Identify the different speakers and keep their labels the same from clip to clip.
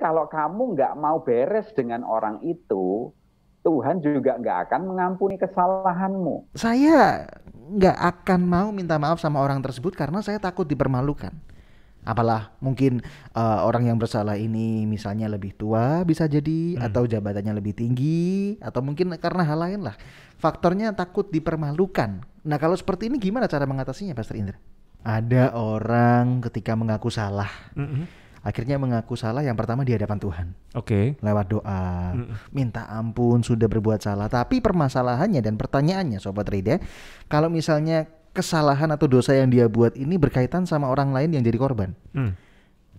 Speaker 1: kalau kamu nggak mau beres dengan orang itu, Tuhan juga nggak akan mengampuni kesalahanmu.
Speaker 2: Saya nggak akan mau minta maaf sama orang tersebut karena saya takut dipermalukan. Apalah mungkin orang yang bersalah ini misalnya lebih tua bisa jadi, atau jabatannya lebih tinggi, atau mungkin karena hal lain lah. Faktornya takut dipermalukan. Nah kalau seperti ini gimana cara mengatasinya, Pastor Indra? Ada orang ketika mengaku salah, akhirnya mengaku salah yang pertama di hadapan Tuhan.
Speaker 3: Oke.
Speaker 2: Lewat doa, minta ampun sudah berbuat salah. Tapi permasalahannya dan pertanyaannya Sobat Rida, kalau misalnya kesalahan atau dosa yang dia buat ini berkaitan sama orang lain yang jadi korban,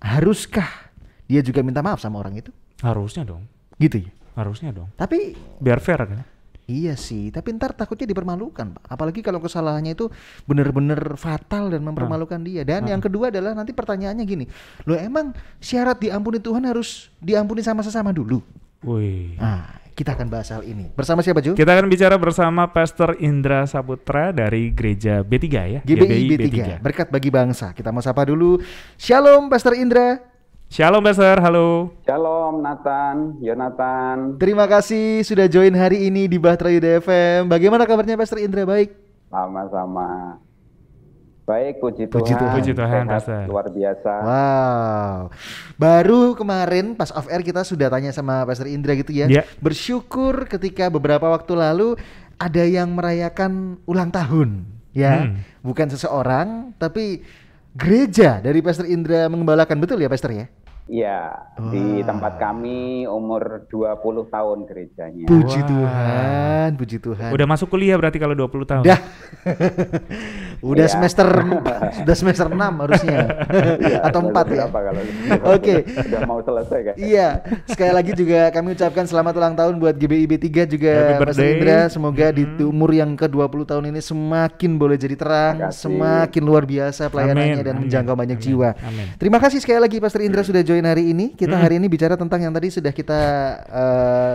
Speaker 2: haruskah dia juga minta maaf sama orang itu?
Speaker 3: Harusnya dong.
Speaker 2: Gitu ya?
Speaker 3: Harusnya dong.
Speaker 2: Tapi
Speaker 3: Biar fair kan?
Speaker 2: iya sih, tapi ntar takutnya dipermalukan, Pak. Apalagi kalau kesalahannya itu benar-benar fatal dan mempermalukan dia. Dan yang kedua adalah nanti pertanyaannya gini, loh emang syarat diampuni Tuhan harus diampuni sama sesama dulu?
Speaker 3: Wih.
Speaker 2: Nah, kita akan bahas hal ini. Bersama siapa, Ju?
Speaker 3: Kita akan bicara bersama Pastor Indra Saputra dari Gereja B3 ya.
Speaker 2: GBI B3, Berkat Bagi Bangsa. Kita mau sapa dulu. Shalom Pastor Indra.
Speaker 3: Shalom Pastor, halo.
Speaker 1: Shalom Nathan, Yonatan.
Speaker 2: Terima kasih sudah join hari ini di Bahtera Yuda FM. Bagaimana kabarnya Pastor Indra? Baik?
Speaker 1: Sama-sama. Baik, puji
Speaker 2: Puji
Speaker 1: Tuhan.
Speaker 2: Tuhan.
Speaker 3: Puji Tuhan,
Speaker 1: Sehat,
Speaker 3: Pastor.
Speaker 1: luar biasa.
Speaker 2: Wow. Baru kemarin pas off air kita sudah tanya sama Pastor Indra gitu ya.
Speaker 3: Iya.
Speaker 2: Bersyukur ketika beberapa waktu lalu ada yang merayakan ulang tahun ya. Bukan seseorang tapi gereja dari Pastor Indra mengembalakan, betul ya Pastor ya?
Speaker 1: Iya, di tempat kami umur 20 tahun gerejanya.
Speaker 2: Puji Tuhan, puji Tuhan.
Speaker 3: Udah masuk kuliah berarti kalau 20 tahun.
Speaker 2: Udah. Udah
Speaker 1: Iya.
Speaker 2: semester 6 harusnya.
Speaker 1: Iya,
Speaker 2: Atau 4 ya.
Speaker 1: berapa kalau
Speaker 2: Oke.
Speaker 1: Udah mau selesai kan?
Speaker 2: Iya, sekali lagi juga kami ucapkan selamat ulang tahun buat GBI B3 juga
Speaker 3: Happy
Speaker 2: Pastor
Speaker 3: birthday.
Speaker 2: Indra. Semoga di umur yang ke-20 tahun ini semakin boleh jadi terang,
Speaker 1: Terima kasih.
Speaker 2: semakin luar biasa pelayanannya
Speaker 3: Amin,
Speaker 2: dan
Speaker 3: amin,
Speaker 2: menjangkau banyak
Speaker 3: amin,
Speaker 2: jiwa.
Speaker 3: amin.
Speaker 2: Terima kasih sekali lagi Pastor Indra sudah join hari ini. Kita hari ini bicara tentang yang tadi sudah kita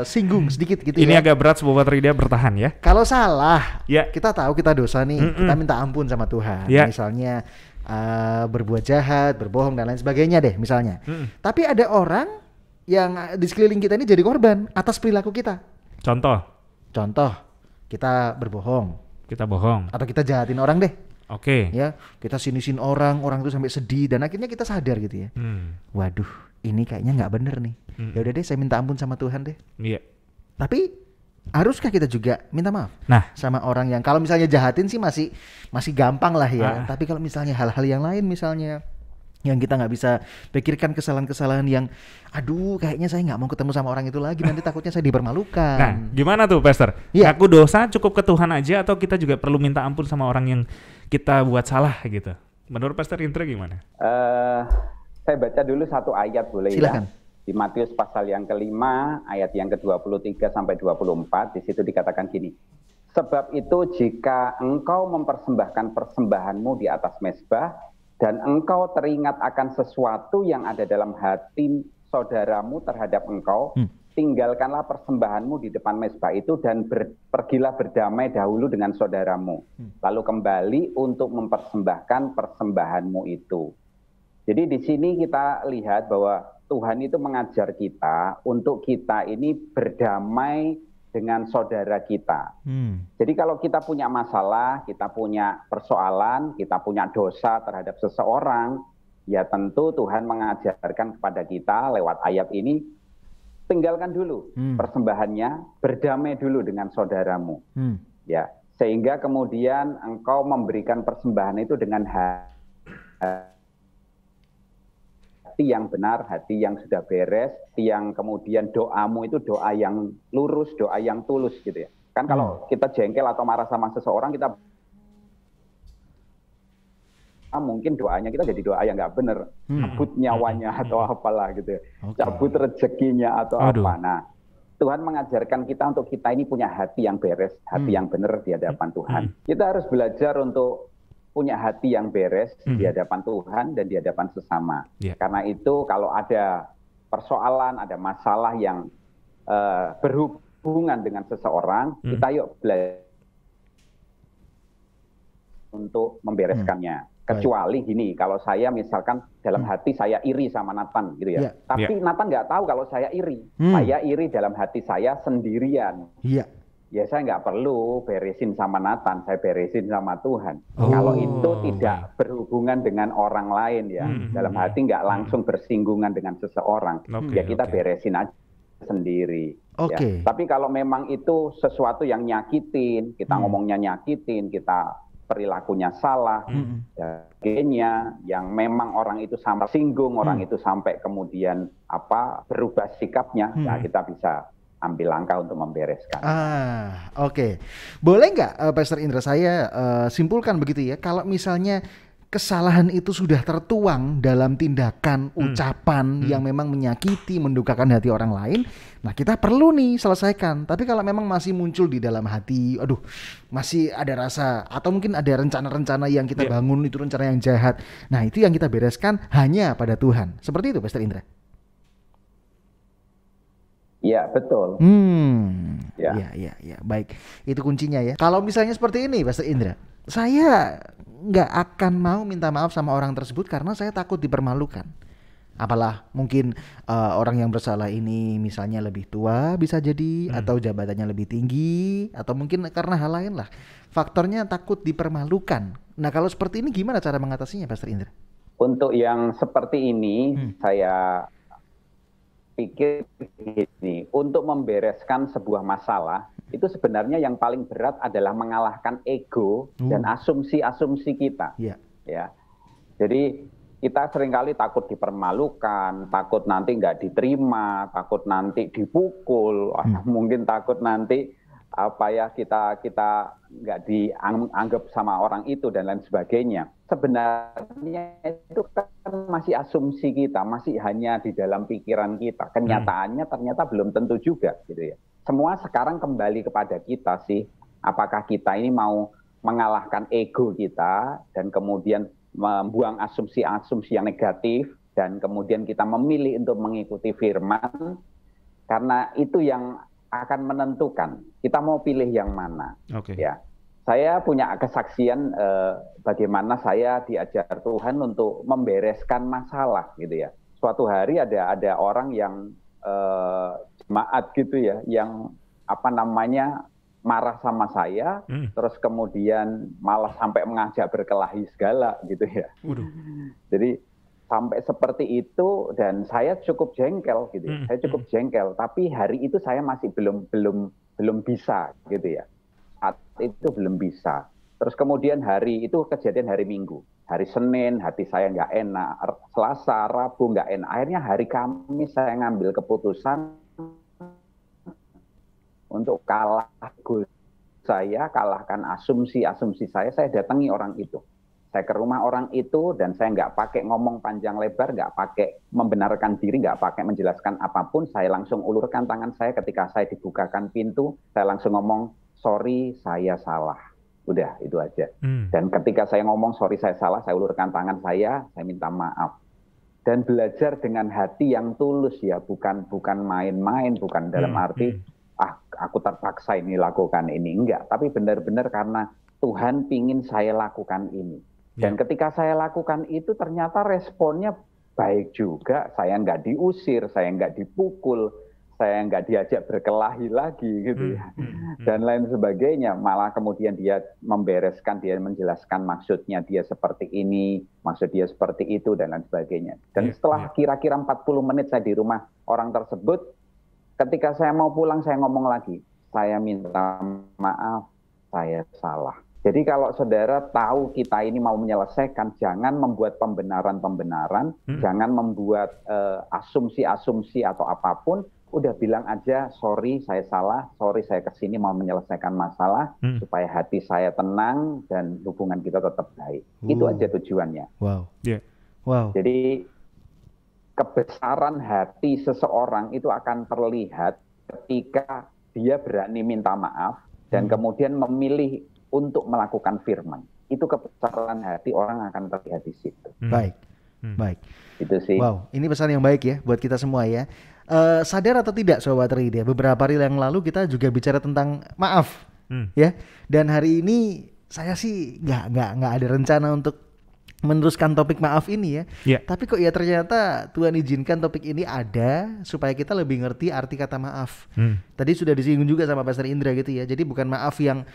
Speaker 2: singgung sedikit gitu
Speaker 3: Ini
Speaker 2: ya.
Speaker 3: agak berat Sobat Rida, bertahan ya.
Speaker 2: Kalau salah,
Speaker 3: Ya.
Speaker 2: kita tahu kita dosa nih, kita minta ampun sama Tuhan.
Speaker 3: Ya.
Speaker 2: Misalnya berbuat jahat, berbohong dan lain sebagainya deh misalnya. Tapi ada orang yang di sekeliling kita ini jadi korban atas perilaku kita.
Speaker 3: Contoh,
Speaker 2: Contoh, kita berbohong
Speaker 3: kita bohong.
Speaker 2: atau kita jahatin orang deh.
Speaker 3: Oke.
Speaker 2: Ya, kita sinisin orang itu sampai sedih dan akhirnya kita sadar gitu ya. Waduh, ini kayaknya nggak bener nih. Ya udah deh, saya minta ampun sama Tuhan deh.
Speaker 3: Iya.
Speaker 2: Tapi haruskah kita juga minta maaf
Speaker 3: Nah,
Speaker 2: sama orang yang kalau misalnya jahatin sih masih gampang lah ya. Tapi kalau misalnya hal-hal yang lain misalnya yang kita nggak bisa pikirkan kesalahan-kesalahan yang aduh kayaknya saya nggak mau ketemu sama orang itu lagi, nanti takutnya saya dipermalukan.
Speaker 3: nah gimana tuh Pastor?
Speaker 2: Iya.
Speaker 3: Ngaku dosa cukup ke Tuhan aja atau kita juga perlu minta ampun sama orang yang kita buat salah gitu? Menurut Pastor Indra gimana?
Speaker 1: Saya baca dulu satu ayat boleh
Speaker 2: Silakan.
Speaker 1: ya? Di Matius pasal yang kelima, ayat yang ke-23 sampai 24, di situ dikatakan gini. Sebab itu jika engkau mempersembahkan persembahanmu di atas mezbah, dan engkau teringat akan sesuatu yang ada dalam hati saudaramu terhadap engkau, tinggalkanlah persembahanmu di depan mezbah itu dan pergilah berdamai dahulu dengan saudaramu. Lalu kembali untuk mempersembahkan persembahanmu itu. Jadi di sini kita lihat bahwa Tuhan itu mengajar kita untuk kita ini berdamai dengan saudara kita. Jadi kalau kita punya masalah, kita punya persoalan, kita punya dosa terhadap seseorang, ya tentu Tuhan mengajarkan kepada kita lewat ayat ini, tinggalkan dulu persembahannya, berdamai dulu dengan saudaramu. Ya, sehingga kemudian engkau memberikan persembahan itu dengan hati yang benar, hati yang sudah beres, yang kemudian doamu itu doa yang lurus, doa yang tulus gitu ya. Kan kalau kita jengkel atau marah sama seseorang, kita mungkin doanya kita jadi doa yang nggak bener, cabut nyawanya atau apalah gitu ya, cabut rezekinya atau apa. Nah, Tuhan mengajarkan kita untuk kita ini punya hati yang beres, hati yang benar di hadapan Tuhan. Kita harus belajar untuk punya hati yang beres di hadapan Tuhan dan di hadapan sesama. Karena itu kalau ada persoalan, ada masalah yang berhubungan dengan seseorang, kita yuk belajar untuk membereskannya. Kecuali gini, kalau saya misalkan dalam hati saya iri sama Nathan gitu ya. Tapi Nathan nggak tahu kalau saya iri. Saya iri dalam hati saya sendirian.
Speaker 2: Iya.
Speaker 1: Ya saya nggak perlu beresin sama Nathan, saya beresin sama Tuhan. Kalau itu tidak berhubungan dengan orang lain ya, dalam hati nggak langsung bersinggungan dengan seseorang, ya kita beresin aja sendiri. Ya. Tapi kalau memang itu sesuatu yang nyakitin, kita ngomongnya nyakitin, kita perilakunya salah, sebagainya, yang memang orang itu sampai singgung, orang itu sampai kemudian berubah sikapnya, ya kita bisa ambil langkah untuk membereskan.
Speaker 2: Boleh nggak, Pastor Indra, saya simpulkan begitu ya, kalau misalnya kesalahan itu sudah tertuang dalam tindakan, ucapan yang memang menyakiti, mendukakan hati orang lain, nah kita perlu nih selesaikan. Tapi kalau memang masih muncul di dalam hati, masih ada rasa, atau mungkin ada rencana-rencana yang kita bangun itu rencana yang jahat, nah itu yang kita bereskan hanya pada Tuhan. Seperti itu, Pastor Indra?
Speaker 1: Iya, betul.
Speaker 2: Ya, baik. Itu kuncinya ya. Kalau misalnya seperti ini, Pastor Indra, saya nggak akan mau minta maaf sama orang tersebut karena saya takut dipermalukan. Apalah mungkin orang yang bersalah ini misalnya lebih tua bisa jadi, atau jabatannya lebih tinggi, atau mungkin karena hal lain lah. Faktornya takut dipermalukan. Nah kalau seperti ini gimana cara mengatasinya, Pastor Indra?
Speaker 1: Untuk yang seperti ini, saya pikir gini, untuk membereskan sebuah masalah, itu sebenarnya yang paling berat adalah mengalahkan ego dan asumsi-asumsi kita. Ya. Jadi kita seringkali takut dipermalukan, takut nanti nggak diterima, takut nanti dipukul, mungkin takut nanti kita nggak dianggap sama orang itu dan lain sebagainya. Sebenarnya itu kan masih asumsi kita, masih hanya di dalam pikiran kita. Kenyataannya ternyata belum tentu juga, gitu ya. Semua sekarang kembali kepada kita sih. Apakah kita ini mau mengalahkan ego kita dan kemudian membuang asumsi-asumsi yang negatif dan kemudian kita memilih untuk mengikuti firman, karena itu yang akan menentukan kita mau pilih yang mana. Ya. Saya punya kesaksian bagaimana saya diajar Tuhan untuk membereskan masalah gitu ya. Suatu hari ada orang yang jemaat gitu ya, yang marah sama saya, terus kemudian malah sampai mengajak berkelahi segala gitu ya. Jadi sampai seperti itu dan saya cukup jengkel gitu ya. Saya cukup jengkel, tapi hari itu saya masih belum bisa gitu ya. Saat itu belum bisa. Terus kemudian hari itu kejadian hari Minggu. Hari Senin hati saya nggak enak, Selasa, Rabu nggak enak. Akhirnya hari Kamis saya ngambil keputusan untuk kalahkan asumsi-asumsi saya datangi orang itu. Saya ke rumah orang itu dan saya nggak pakai ngomong panjang lebar, nggak pakai membenarkan diri, nggak pakai menjelaskan apapun. Saya langsung ulurkan tangan saya ketika saya dibukakan pintu. Saya langsung ngomong, sorry saya salah. Udah, itu aja. Dan ketika saya ngomong sorry saya salah, saya ulurkan tangan saya minta maaf. Dan belajar dengan hati yang tulus ya, bukan main-main, bukan dalam arti, aku terpaksa ini lakukan ini. Enggak, tapi benar-benar karena Tuhan pingin saya lakukan ini. Dan ketika saya lakukan itu ternyata responnya baik juga. Saya nggak diusir, saya nggak dipukul, saya nggak diajak berkelahi lagi gitu ya. Dan lain sebagainya. Malah kemudian dia membereskan, dia menjelaskan maksudnya dia seperti ini, maksud dia seperti itu dan lain sebagainya. Dan setelah kira-kira 40 menit saya di rumah orang tersebut, ketika saya mau pulang saya ngomong lagi, saya minta maaf, saya salah. Jadi kalau saudara tahu kita ini mau menyelesaikan, jangan membuat pembenaran-pembenaran, jangan membuat asumsi-asumsi atau apapun, udah bilang aja, sorry saya salah, sorry saya kesini mau menyelesaikan masalah, supaya hati saya tenang dan hubungan kita tetap baik. Itu aja tujuannya.
Speaker 2: Wow.
Speaker 1: Jadi kebesaran hati seseorang itu akan terlihat ketika dia berani minta maaf dan kemudian memilih untuk melakukan firman. Itu kebesaran hati orang akan terlihat di situ.
Speaker 2: Baik.
Speaker 1: Itu sih.
Speaker 2: Wow, ini pesan yang baik ya buat kita semua ya. Sadar atau tidak Sobat Read ya, beberapa hari yang lalu kita juga bicara tentang maaf ya. Dan hari ini saya sih nggak ada rencana untuk meneruskan topik maaf ini ya.
Speaker 3: Ya.
Speaker 2: Tapi kok ya ternyata Tuhan izinkan topik ini ada supaya kita lebih ngerti arti kata maaf. Tadi sudah disinggung juga sama Pastor Indra gitu ya. Jadi bukan maaf yang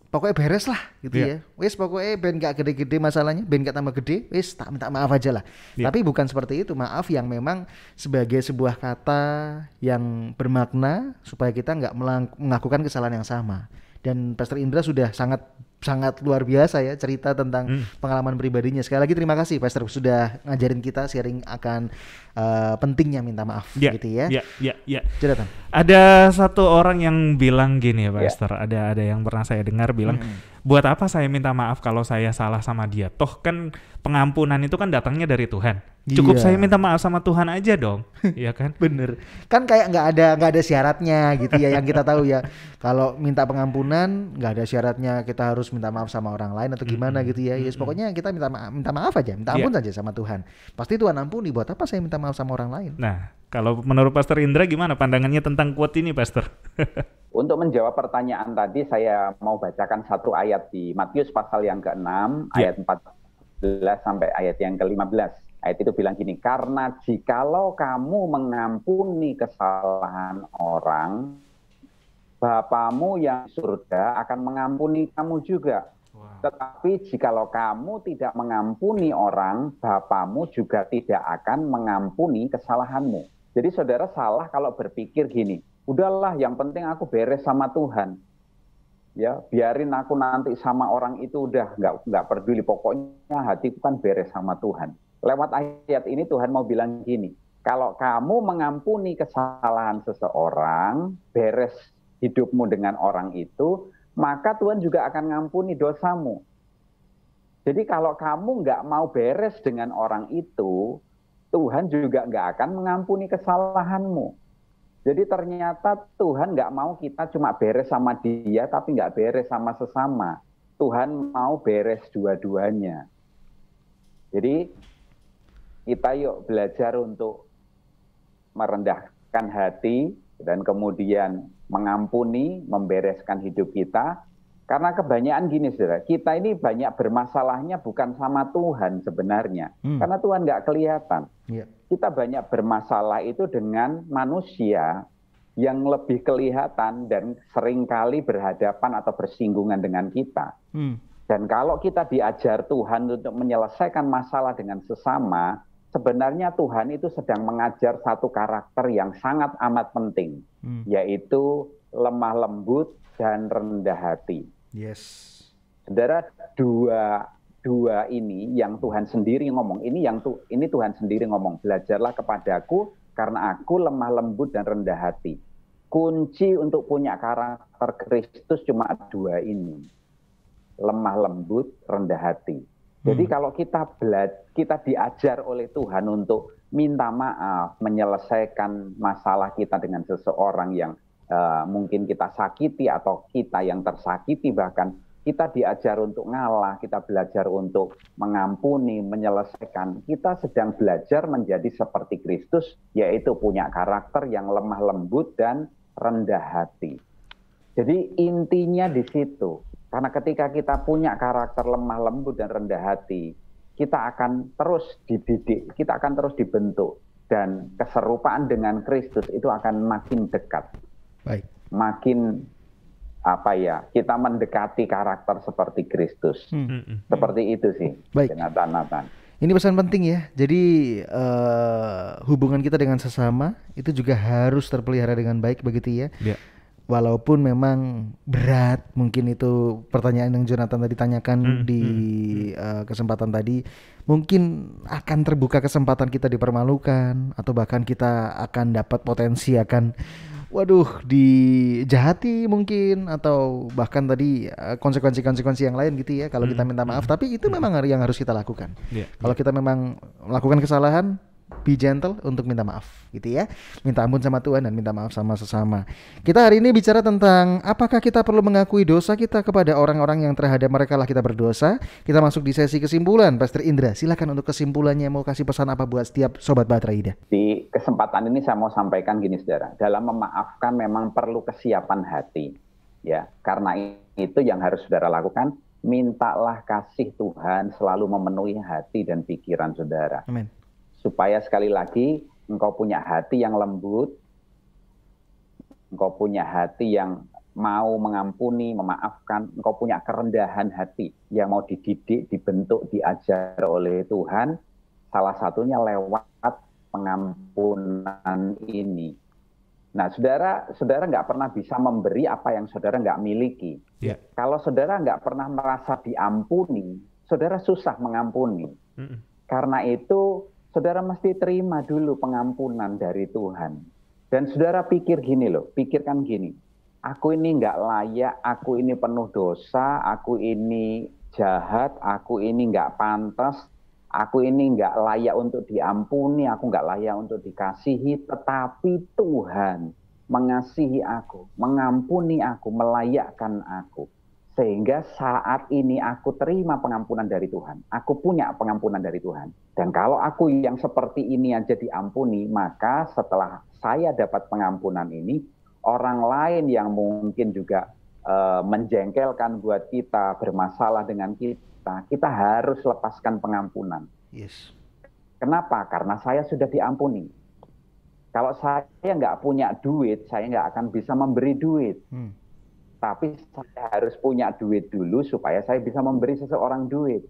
Speaker 2: pokoknya beres lah gitu ya. Pokoknya ben gak gede-gede masalahnya, ben gak tambah gede, tak minta maaf aja lah. Tapi bukan seperti itu. Maaf yang memang sebagai sebuah kata yang bermakna supaya kita nggak melakukan kesalahan yang sama. Dan Pastor Indra sudah sangat luar biasa ya cerita tentang pengalaman pribadinya. Sekali lagi terima kasih Pastor sudah ngajarin kita sharing akan pentingnya minta maaf gitu ya.
Speaker 3: Ya.
Speaker 2: Cerita.
Speaker 3: Ada satu orang yang bilang gini ya Pastor, ada yang pernah saya dengar bilang, buat apa saya minta maaf kalau saya salah sama dia? Toh kan pengampunan itu kan datangnya dari Tuhan. Cukup saya minta maaf sama Tuhan aja dong, ya kan?
Speaker 2: Bener. Kan kayak nggak ada syaratnya gitu ya yang kita tahu ya. Kalau minta pengampunan nggak ada syaratnya kita harus minta maaf sama orang lain atau gimana gitu ya. Pokoknya kita minta maaf aja, minta ampun saja sama Tuhan. Pasti Tuhan ampuni. Buat apa saya minta maaf sama orang lain?
Speaker 3: Nah, kalau menurut Pastor Indra gimana pandangannya tentang quote ini, Pastor?
Speaker 1: Untuk menjawab pertanyaan tadi, saya mau bacakan satu ayat di Matius pasal yang ke-6, ayat 14 sampai ayat yang ke-15. Ayat itu bilang gini, karena jikalau kamu mengampuni kesalahan orang, Bapamu yang di surga akan mengampuni kamu juga. Tetapi jikalau kamu tidak mengampuni orang, Bapamu juga tidak akan mengampuni kesalahanmu. Jadi saudara salah kalau berpikir gini, udahlah yang penting aku beres sama Tuhan. Ya, biarin aku nanti sama orang itu udah nggak peduli, pokoknya hatiku kan beres sama Tuhan. Lewat ayat ini Tuhan mau bilang gini, kalau kamu mengampuni kesalahan seseorang, beres hidupmu dengan orang itu, maka Tuhan juga akan ngampuni dosamu. Jadi kalau kamu nggak mau beres dengan orang itu, Tuhan juga nggak akan mengampuni kesalahanmu. Jadi ternyata Tuhan nggak mau kita cuma beres sama dia, tapi nggak beres sama sesama. Tuhan mau beres dua-duanya. Jadi kita yuk belajar untuk merendahkan hati dan kemudian mengampuni, membereskan hidup kita. Karena kebanyakan gini saudara, kita ini banyak bermasalahnya bukan sama Tuhan sebenarnya. Karena Tuhan nggak kelihatan. Kita banyak bermasalah itu dengan manusia yang lebih kelihatan dan seringkali berhadapan atau bersinggungan dengan kita. Dan kalau kita diajar Tuhan untuk menyelesaikan masalah dengan sesama, sebenarnya Tuhan itu sedang mengajar satu karakter yang sangat amat penting, yaitu lemah lembut dan rendah hati. Saudara, dua ini yang Tuhan sendiri ngomong, ini Tuhan sendiri ngomong, belajarlah kepadaku karena aku lemah lembut dan rendah hati. Kunci untuk punya karakter Kristus cuma dua ini, lemah lembut, rendah hati. Jadi kalau kita diajar oleh Tuhan untuk minta maaf, menyelesaikan masalah kita dengan seseorang yang mungkin kita sakiti atau kita yang tersakiti, bahkan kita diajar untuk ngalah, kita belajar untuk mengampuni, menyelesaikan. Kita sedang belajar menjadi seperti Kristus, yaitu punya karakter yang lemah lembut dan rendah hati. Jadi intinya di situ. Karena ketika kita punya karakter lemah lembut dan rendah hati, kita akan terus dididik, kita akan terus dibentuk. Dan keserupaan dengan Kristus itu akan makin dekat. Makin kita mendekati karakter seperti Kristus. Seperti itu sih, Nathan.
Speaker 2: Ini pesan penting ya. Jadi hubungan kita dengan sesama itu juga harus terpelihara dengan baik begitu ya. Walaupun memang berat, mungkin itu pertanyaan yang Jonathan tadi tanyakan di kesempatan tadi, mungkin akan terbuka kesempatan kita dipermalukan atau bahkan kita akan dapat potensi akan dijahati mungkin, atau bahkan tadi konsekuensi-konsekuensi yang lain gitu ya kalau kita minta maaf. Tapi itu memang yang harus kita lakukan. Kalau kita memang melakukan kesalahan, be gentle untuk minta maaf gitu ya. Minta ampun sama Tuhan dan minta maaf sama sesama. Kita hari ini bicara tentang apakah kita perlu mengakui dosa kita kepada orang-orang yang terhadap mereka lah kita berdosa. Kita masuk di sesi kesimpulan. Pastor Indra, silakan untuk kesimpulannya, mau kasih pesan apa buat setiap sobat Bahtera Ida?
Speaker 1: Di kesempatan ini saya mau sampaikan gini saudara, dalam memaafkan memang perlu kesiapan hati ya. Karena itu yang harus saudara lakukan, mintalah kasih Tuhan selalu memenuhi hati dan pikiran saudara.
Speaker 2: Amin.
Speaker 1: Supaya sekali lagi engkau punya hati yang lembut, engkau punya hati yang mau mengampuni, memaafkan, engkau punya kerendahan hati yang mau dididik, dibentuk, diajar oleh Tuhan, salah satunya lewat pengampunan ini. Nah, saudara nggak pernah bisa memberi apa yang saudara nggak miliki.
Speaker 3: Yeah.
Speaker 1: Kalau saudara nggak pernah merasa diampuni, saudara susah mengampuni. Karena itu, saudara mesti terima dulu pengampunan dari Tuhan. Dan saudara pikir gini loh, pikirkan gini, aku ini nggak layak, aku ini penuh dosa, aku ini jahat, aku ini nggak pantas, aku ini nggak layak untuk diampuni, aku nggak layak untuk dikasihi, tetapi Tuhan mengasihi aku, mengampuni aku, melayakkan aku. Sehingga saat ini aku terima pengampunan dari Tuhan. Aku punya pengampunan dari Tuhan. Dan kalau aku yang seperti ini aja diampuni, maka setelah saya dapat pengampunan ini, orang lain yang mungkin juga menjengkelkan buat kita, bermasalah dengan kita harus lepaskan pengampunan.
Speaker 2: Yes.
Speaker 1: Kenapa? Karena saya sudah diampuni. Kalau saya nggak punya duit, saya nggak akan bisa memberi duit. Tapi saya harus punya duit dulu supaya saya bisa memberi seseorang duit.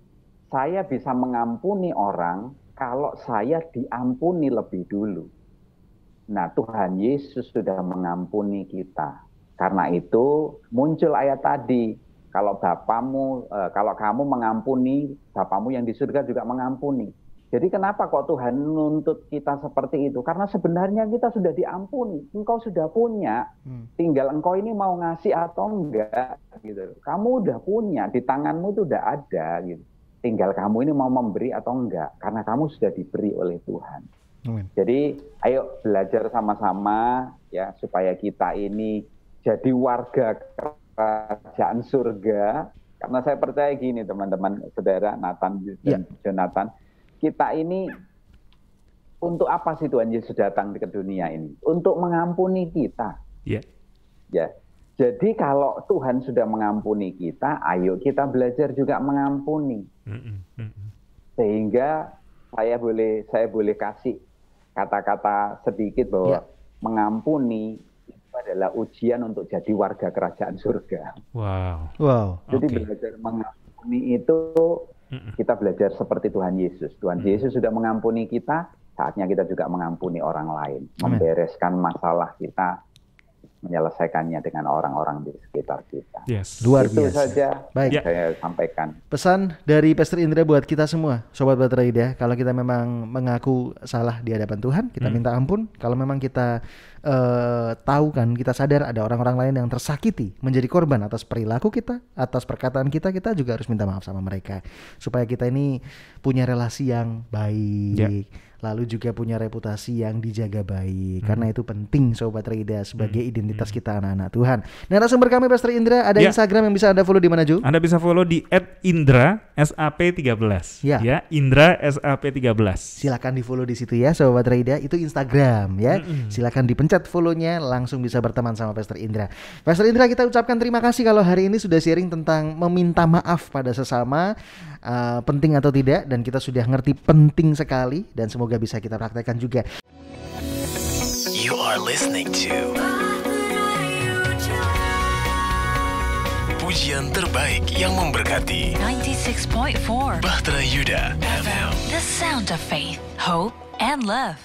Speaker 1: Saya bisa mengampuni orang kalau saya diampuni lebih dulu. Nah, Tuhan Yesus sudah mengampuni kita. Karena itu muncul ayat tadi, kalau kamu mengampuni, Bapamu yang di surga juga mengampuni. Jadi kenapa kok Tuhan menuntut kita seperti itu? Karena sebenarnya kita sudah diampuni, engkau sudah punya, tinggal engkau ini mau ngasih atau enggak, gitu. Kamu udah punya, di tanganmu itu udah ada, gitu. Tinggal kamu ini mau memberi atau enggak, karena kamu sudah diberi oleh Tuhan.
Speaker 2: Amin.
Speaker 1: Jadi ayo belajar sama-sama ya supaya kita ini jadi warga kerajaan surga. Karena saya percaya gini teman-teman, saudara Nathan dan Jonathan, kita ini untuk apa sih Tuhan Yesus datang ke dunia ini? Untuk mengampuni kita.
Speaker 3: Yeah.
Speaker 1: Ya. Jadi kalau Tuhan sudah mengampuni kita, ayo kita belajar juga mengampuni. Sehingga saya boleh kasih kata-kata sedikit bahwa mengampuni itu adalah ujian untuk jadi warga kerajaan surga.
Speaker 2: Wow.
Speaker 1: Jadi belajar mengampuni itu kita belajar seperti Tuhan Yesus. Tuhan Yesus sudah mengampuni kita, saatnya kita juga mengampuni orang lain. Membereskan masalah kita, menyelesaikannya dengan orang-orang di sekitar kita.
Speaker 3: Yes.
Speaker 2: Luar
Speaker 1: itu
Speaker 2: biasa.
Speaker 1: saja
Speaker 2: Baik.
Speaker 1: saya sampaikan.
Speaker 2: Pesan dari Pastor Indra buat kita semua, Sobat Batraida, kalau kita memang mengaku salah di hadapan Tuhan, kita minta ampun. Kalau memang kita tahu kan, kita sadar ada orang-orang lain yang tersakiti, menjadi korban atas perilaku kita, atas perkataan kita juga harus minta maaf sama mereka. Supaya kita ini punya relasi yang baik, lalu juga punya reputasi yang dijaga baik. Karena itu penting Sobat Reida sebagai identitas kita anak-anak Tuhan. Narasumber kami Pastor Indra, ada Instagram yang bisa Anda follow di mana, Ju?
Speaker 3: Anda bisa follow di @indra_sap13. Ya, Indra SAP13.
Speaker 2: Silakan di follow di situ ya Sobat Reida, itu Instagram ya. Silakan dipencet follow-nya, langsung bisa berteman sama Pastor Indra. Pastor Indra, kita ucapkan terima kasih kalau hari ini sudah sharing tentang meminta maaf pada sesama, penting atau tidak, dan kita sudah ngerti penting sekali dan semoga bisa kita praktekkan juga.
Speaker 4: You are listening to pujian terbaik yang memberkati
Speaker 5: 96.4
Speaker 4: Bahtera Yuda FM.
Speaker 5: The sound of faith, hope, and love.